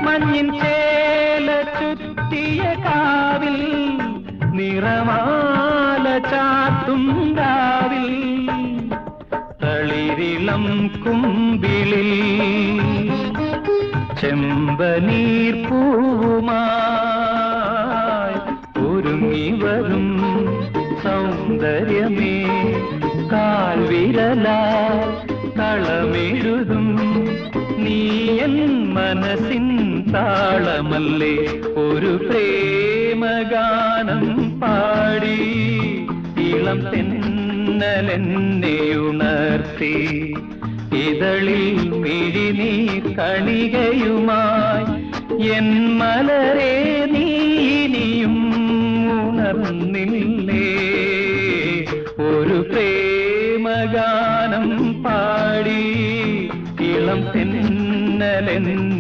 മഞ്ഞിൻ ചേല ചുറ്റിയ കാവിൽ നിറമാല ചാത്തും രാവിൽ തളിരിളം കുമ്പിളിൽ ചെമ്പനീർ പൂവുമായി ഒരുങ്ങി വരും സൗന്ദര്യമേ കാൽവിരല കളമെഴുതും നീ എൻ മനസ്സിൻ താളമല്ലേ ഒരു പ്രേമഗാനം പാടി ഇളം തെന്നലെന്നെ ഉണർത്തി ഇതളിൽ മിഴിനീർ കണികയുമായി എൻ മലരെ നീ ഇനിയും ഉണർന്നില്ലേ ഒരു പ്രേമഗാനം പാടി ഇളം തെന്നലെന്നെ